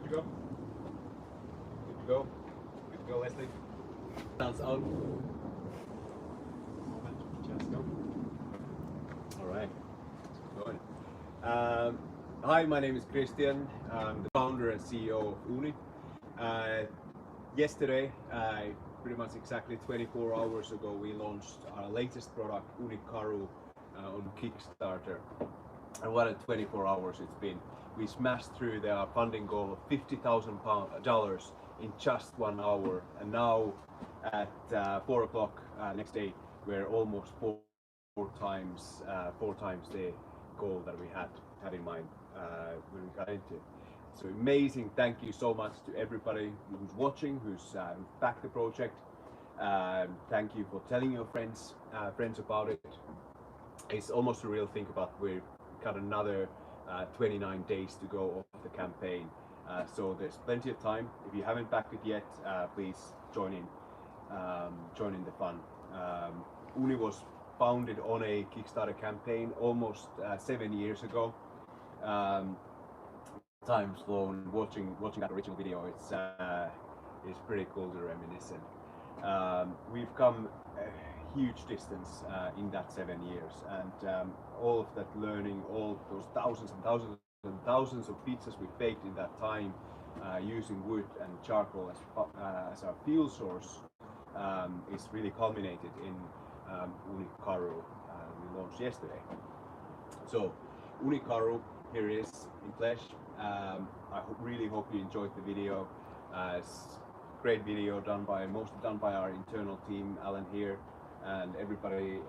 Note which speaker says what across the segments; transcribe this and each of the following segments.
Speaker 1: to go? Good to go? Good to go, Leslie? Sounds out. Just go. Alright. Going. Hi, my name is Kristian. I'm the founder and CEO of Ooni. Yesterday, pretty much exactly 24 hours ago, we launched our latest product, Ooni Karu, on Kickstarter. And what a 24 hours it's been. We smashed through the funding goal of $50,000 in just 1 hour, and now at 4 o'clock next day, we're almost four times the goal that we had in mind when we got into it. So amazing! Thank you so much to everybody who's watching, who's backed the project. Thank you for telling your friends about it. It's almost surreal to think about we've got another 29 days to go of the campaign. So there's plenty of time. If you haven't backed it yet, please join in the fun. Ooni was founded on a Kickstarter campaign almost 7 years ago. Time's flown. Watching that original video, it's pretty cool to reminisce. We've come a huge distance in that 7 years, and all of that learning, all those thousands and thousands and thousands of pizzas we baked in that time, using wood and charcoal as our fuel source, is really culminated in Ooni Karu we launched yesterday. So Ooni Karu, here it is in flesh. I really hope you enjoyed the video. It's a great video mostly done by our internal team, Alan here, and everybody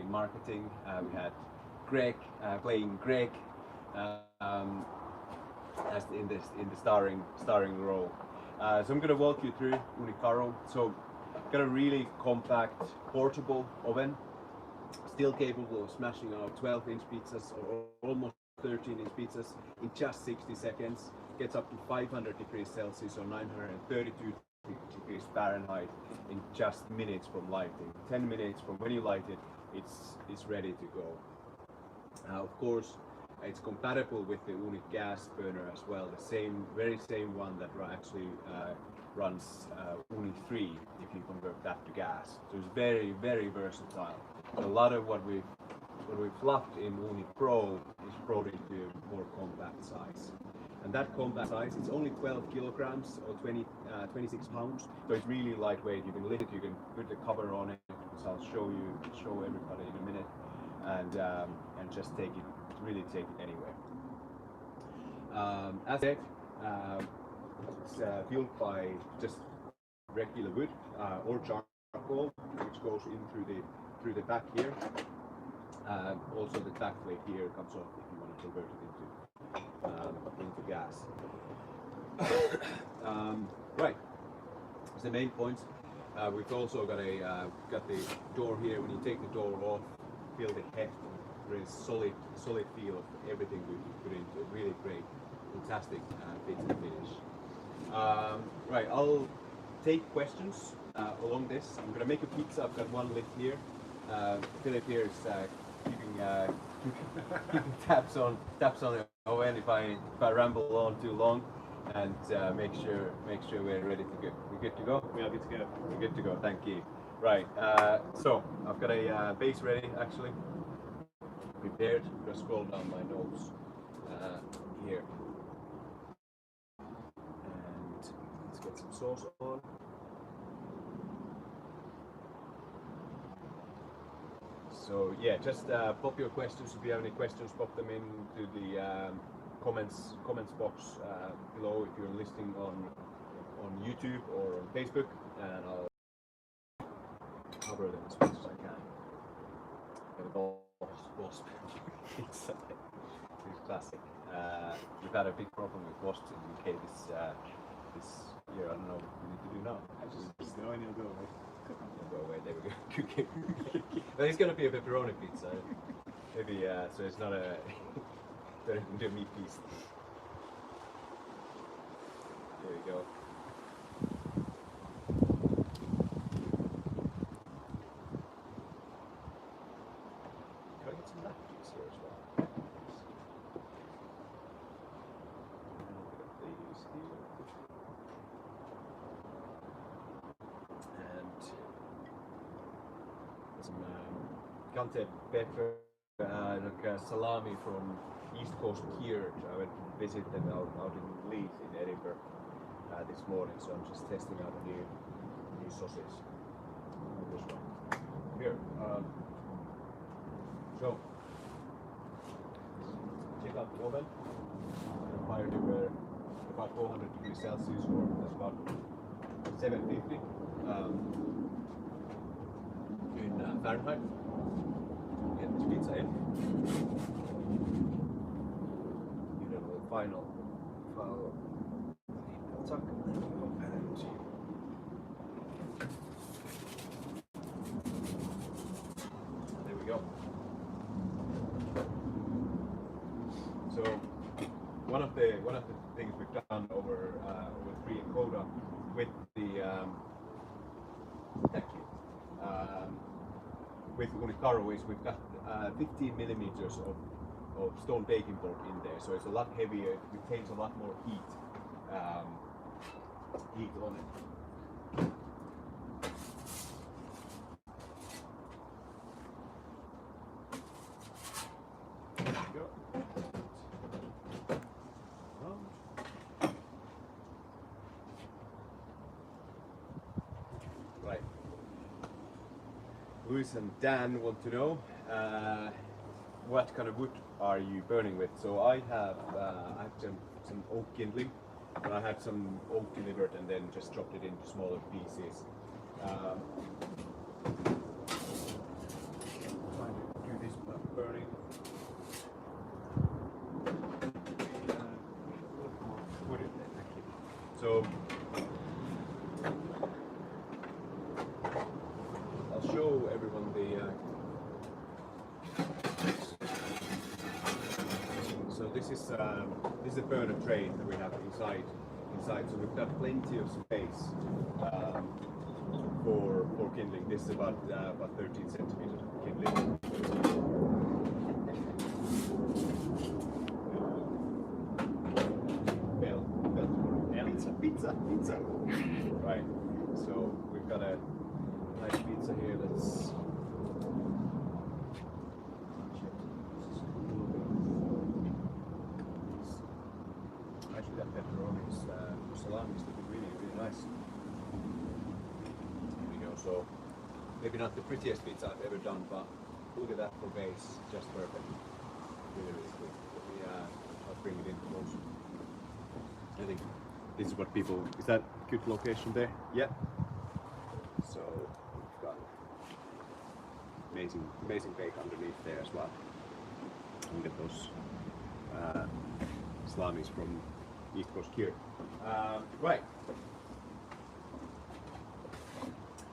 Speaker 1: in marketing. We had Greg playing Greg as in the starring role. So I'm going to walk you through Ooni Karu. So got a really compact portable oven, still capable of smashing out 12-inch pizzas or almost 13-inch pizzas in just 60 seconds. Gets up to 500 degrees Celsius or 932 degrees Fahrenheit in just minutes from lighting. 10 minutes from when you light it, it's ready to go. Of course, it's compatible with the Ooni gas burner as well, the very same one that actually runs Ooni 3 if you convert that to gas. So it's very, very versatile. So a lot of what we've fluffed in Ooni Pro is brought into a more compact size. And that compact size, it's only 12 kilograms or 26 pounds. So it's really lightweight. You can lift it, you can put the cover on it, which I'll show everybody in a minute, and just really take it anywhere. As said, it's fueled by just regular wood or charcoal, which goes in through the back here. Also the back plate here comes off if you want to convert it into gas. Right, that's the main points. We've also got the door here. When you take the door off, feel the heft, really solid feel of everything we put into it. Really great, fantastic fit and finish. Right, I'll take questions along this. I'm gonna make a pizza. I've got one lift here. Philip here is keeping taps on the oven if I ramble on too long, and make sure we're ready to go. We're good to go.
Speaker 2: We are good to go.
Speaker 1: We're good to go. Thank you. Right. So I've got a base ready actually. Prepared. I'm gonna scroll down my notes here, and let's get some sauce on. So yeah, just pop your questions. If you have any questions, pop them into the comments box below if you're listening on YouTube or on Facebook, and I'll cover them as much as I can. The wasp. It's classic. We've had a big problem with wasps in the UK this year. I don't know what we need to do now.
Speaker 2: Just go and you'll go away.
Speaker 1: Go away. There we go. Well, it's gonna be a pepperoni pizza. Maybe so it's not a meat piece. There we go. Can I get some napkins here as well? A little bit of these here. some canned pepper, like salami from East Coast Cured. I went to visit them out in Leeds in Edinburgh this morning, so I'm just testing out a new sausage. This one here. So check out the oven. The fire temperature about 400 degrees Celsius, or that's about 750 in Fahrenheit. Get this pizza in. Give it a little final tuck. And there we go. So one of the things we've done over Free and Coda with the with Ooni Karu is we've got 15 millimeters of stone baking board in there, so it's a lot heavier. It retains a lot more heat on it. There we go. Right. Luis and Dan want to know what kind of wood are you burning with? So I have some oak kindling, and I had some oak delivered and then just dropped it into smaller pieces. Trying to do this without burning. Wood in there, thank you. So I'll show everyone the. So this is a burner tray that we have inside. So we've got plenty of space for kindling. This is about 13 centimeters of kindling. Pizza. Right. So we've got a nice pizza here. Let's. Actually, that pepperoni's salami is looking really nice. Here we go. So maybe not the prettiest pizza I've ever done, but look at that for base, just perfect. Really good. I'll bring it in close. I think this is what people. Is that a good location there? Yeah. So we've got amazing bake underneath there as well. And get those salamis from East Coast Cured. Right.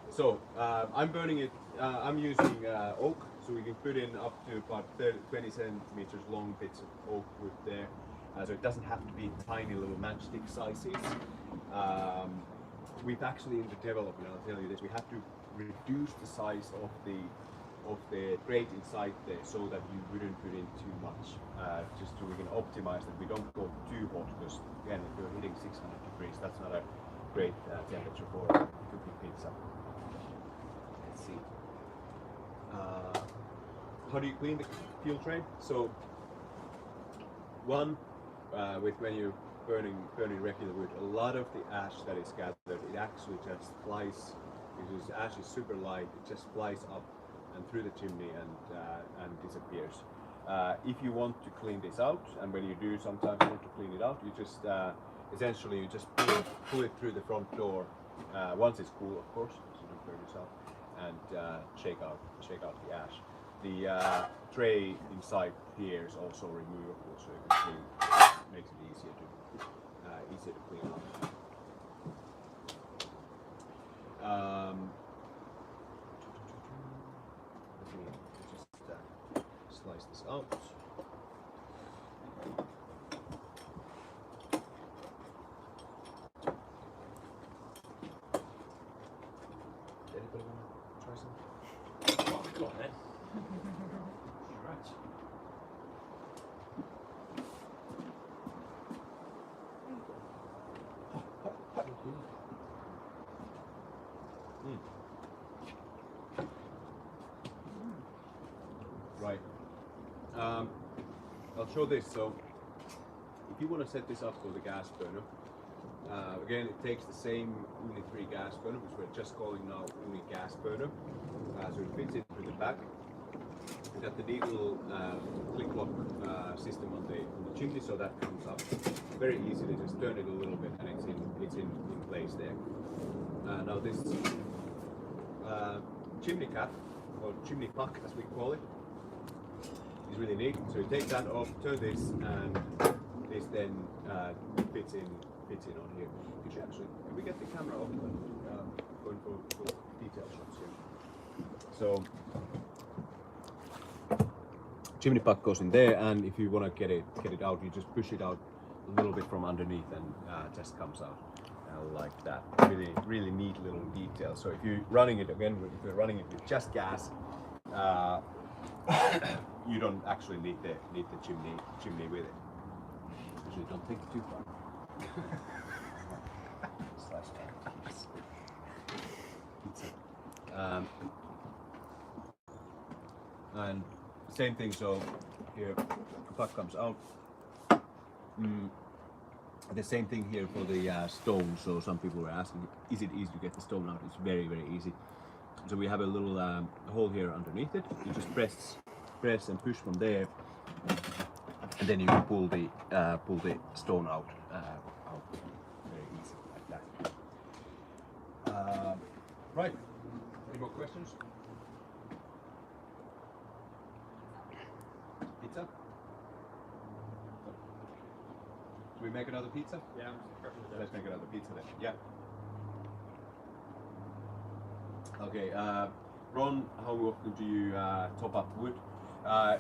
Speaker 1: So I'm burning it. I'm using oak, so we can put in up to about 20 centimeters long bits of oak wood there. So it doesn't have to be tiny little matchstick sizes. We've actually in the development, I'll tell you this, we have to reduce the size of the grate inside there so that you wouldn't put in too much, just so we can optimize that we don't go too hot, because again, if you're hitting 600 degrees, that's not a great temperature for cooking pizza. Let's see. How do you clean the fuel tray? So one, with when you're burning regular wood, a lot of the ash that is gathered, it actually just flies, because ash is super light, it just flies up and through the chimney and disappears. If you want to clean this out, and when you do sometimes want to clean it out, you just essentially you just pull it through the front door once it's cool, of course, so you don't burn yourself, and shake out the ash. The tray inside here is also removable, so you can clean, makes it easier to clean up. Let me just slice this out. Anybody want to try some?
Speaker 2: Oh, go on then. Right.
Speaker 1: I'll show this. So if you want to set this up for the gas burner, again it takes the same Ooni 3 gas burner, which we're just calling now Ooni gas burner. So it fits in through the back. We got the neat little click lock system on the chimney, so that comes up very easily. Just turn it a little bit and it's in place there. Now this chimney cap, or chimney puck as we call it, is really neat. So you take that off, turn this, and this then fits in on here. You should actually, can we get the camera off? Going for detail shots here. So chimney puck goes in there, and if you want to get it out, you just push it out a little bit from underneath, and just comes out like that. Really neat little detail. So if you're running it again, if you're running it with just gas, you don't actually need the chimney with it. Usually don't take it too far. And same thing. So here, the puck comes out. The same thing here for the stone. So some people were asking, is it easy to get the stone out? It's very easy. So we have a little hole here underneath it. You just press and push from there, and then you can pull the stone out very easy like that. Right. Any more questions? Pizza? Should we make another pizza?
Speaker 2: Yeah, I'm prepping the
Speaker 1: Let's make another pizza then. Yeah. Okay. Ron, how often do you top up wood?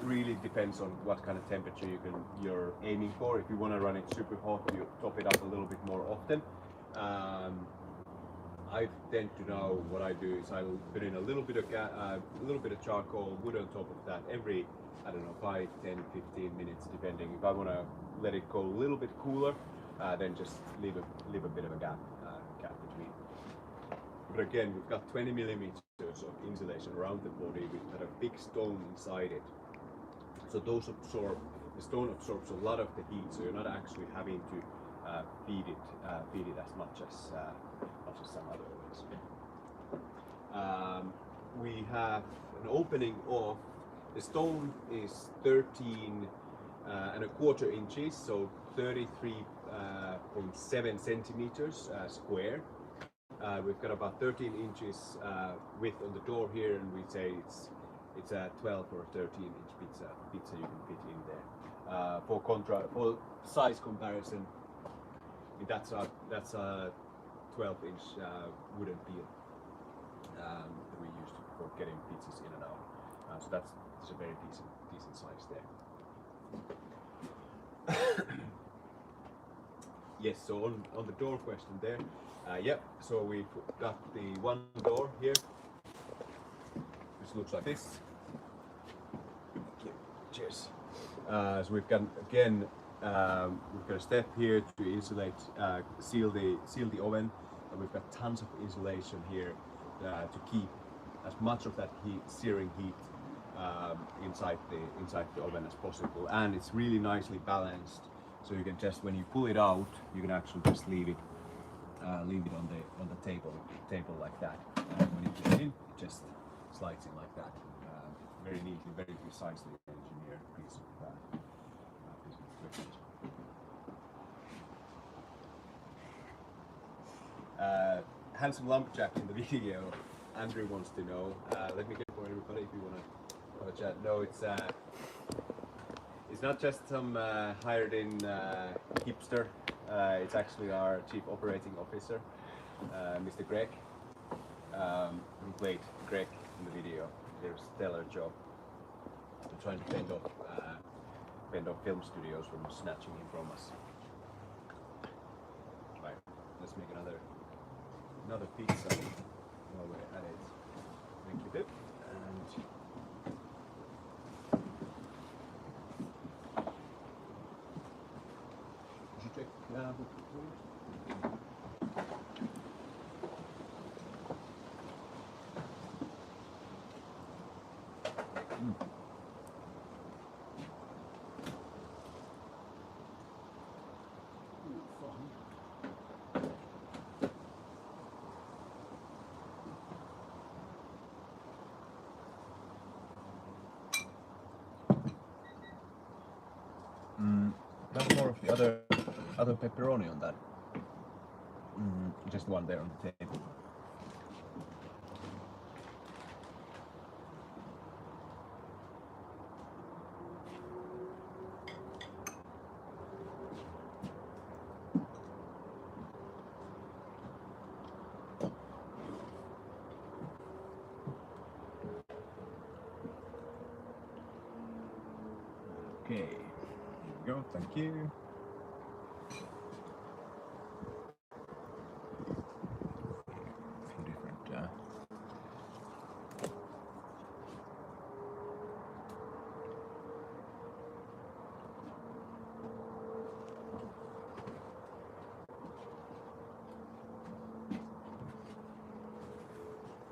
Speaker 1: Really depends on what kind of temperature you're aiming for. If you want to run it super hot, you top it up a little bit more often. I tend to know what I do is I'll put in a little bit of charcoal, wood on top of that every, I don't know, 5, 10, 15 minutes depending. If I want to let it go a little bit cooler, then just leave a bit of a gap between. But again, we've got 20 millimeters of insulation around the body. We've got a big stone inside it, so the stone absorbs a lot of the heat, so you're not actually having to feed it as much as some other ovens. We have an opening of, the stone is 13.25 inches, so 33.7 centimeters square. We've got about 13 inches width on the door here, and we say it's a 12 or 13-inch pizza you can fit in there. For size comparison, that's a 12-inch wooden peel that we use for getting pizzas in and out. So that's a very decent size there. Yes, so on the door question there, so we've got the one door here, which looks like this. Thank you. Cheers. So we've got, again, we've got a step here to insulate, seal the oven, and we've got tons of insulation here to keep as much of that searing heat inside the oven as possible, and it's really nicely balanced. So you can just, when you pull it out, you can actually just leave it on the table like that. And when you put it in, it just slides in like that. Very neatly, very precisely engineered piece of equipment. Handsome lumberjack in the video. Andrew wants to know. Let me get it for everybody if you want to have a chat. No, it's not just some hired-in hipster. It's actually our Chief Operating Officer, Mr. Greg, who played Greg in the video. Did a stellar job. We're trying to fend off film studios from snatching him from us. Right, let's make another pizza while we're at it. Thank you, Pip. And check other pepperoni on that? Just one there on the table. Okay, here we go, thank you. A few different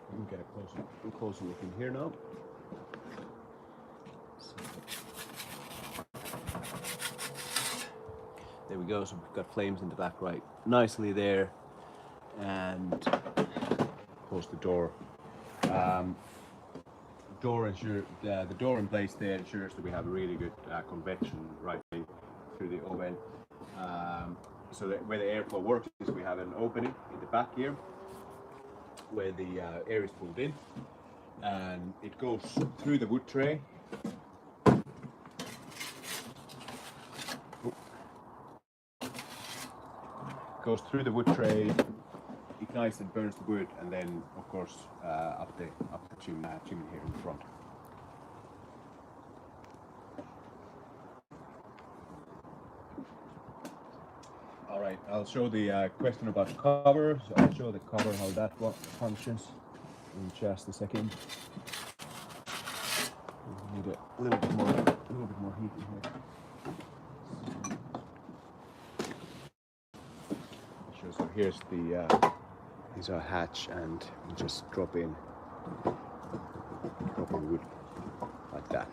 Speaker 1: we can get a closer look in here now. There we go, so we've got flames in the back right nicely there, and close the door. The door in place there ensures that we have a really good convection right through the oven. So that where the airflow works is we have an opening in the back here where the air is pulled in, and it goes through the wood tray. Goes through the wood tray, ignites and burns the wood, and then of course up the chimney here in the front. All right, I'll show the question about the cover. So I'll show the cover, how that functions in just a second. We need a little bit more heat in here. So here's the these are hatch, and you just drop in wood like that.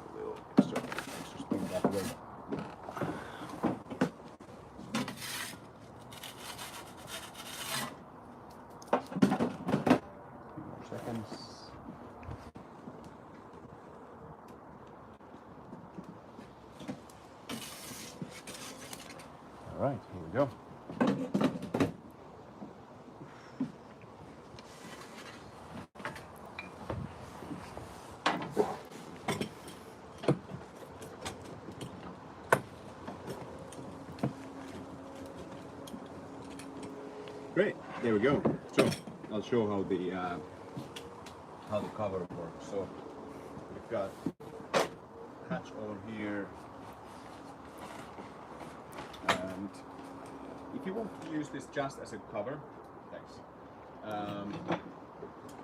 Speaker 1: A little extra spin that way. Seconds. All right, here we go. Great, there we go. So I'll show how the cover works. So we've got hatch on here, and if you want to use this just as a cover, thanks.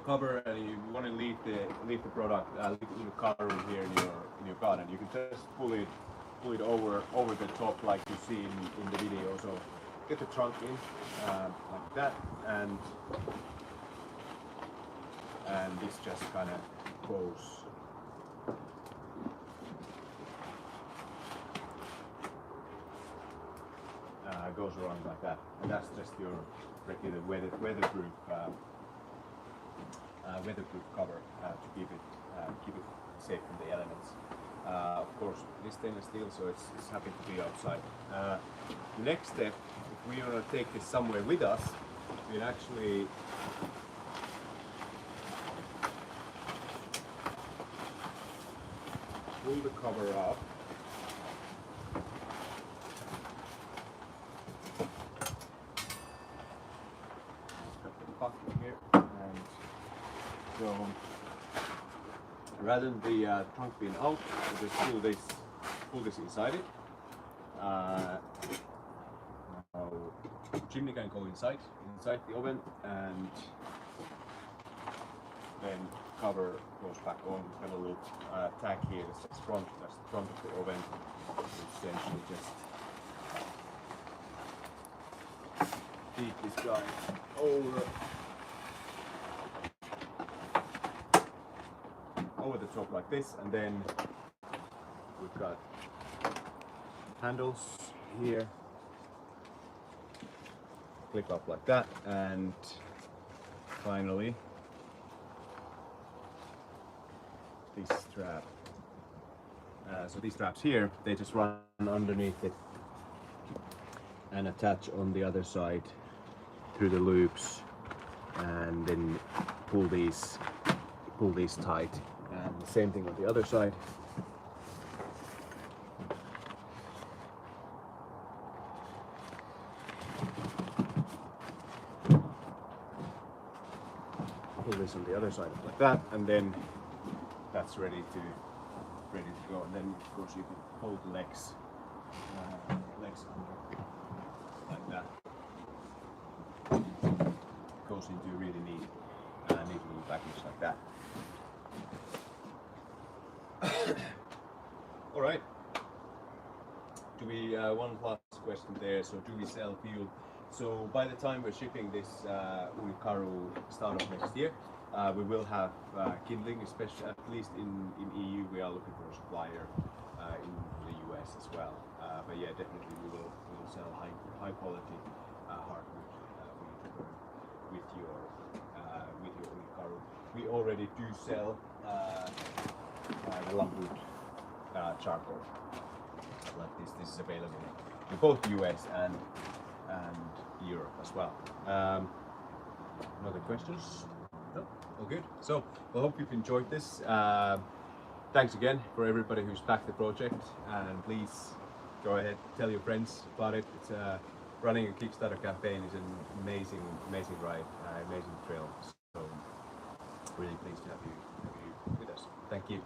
Speaker 1: Cover, and you want to leave the product, leave the cover here in your garden, you can just pull it over the top like you see in the video. So get the trunk in like that, and this just kind of goes around like that, and that's just your regular weatherproof cover to keep it safe from the elements. Of course, it is stainless steel, so it's happy to be outside. The next step, if we want to take this somewhere with us, we can actually pull the cover up. Got the bucket here, and so rather than the trunk being out, we just pull this inside it. Now, chimney can go inside the oven, and then cover goes back on. We've got a little tag here that says front. That's the front of the oven. Essentially just feed this guy over the top like this, and then we've got handles here clip up like that, and finally this strap. So these straps here, they just run underneath it and attach on the other side through the loops, and then pull these tight. And the same thing on the other side. Pull this on the other side like that, and then that's ready to go. And then of course you can hold the legs under like that. Goes into a really neat little package like that. All right. Do we one last question there? So do we sell fuel? So by the time we're shipping this Ooni Karu start of next year, we will have kindling, especially at least in EU. We are looking for a supplier in the US as well. But yeah, definitely we will sell high quality hardwood for you to burn with your Ooni Karu. We already do sell the lumwood charcoal. Like this is available in both US and Europe as well. Other questions? No? All good. So I hope you've enjoyed this. Thanks again for everybody who's backed the project, and please go ahead, tell your friends about it. It's running a Kickstarter campaign is an amazing ride, amazing thrill. So really pleased to have you with us. Thank you.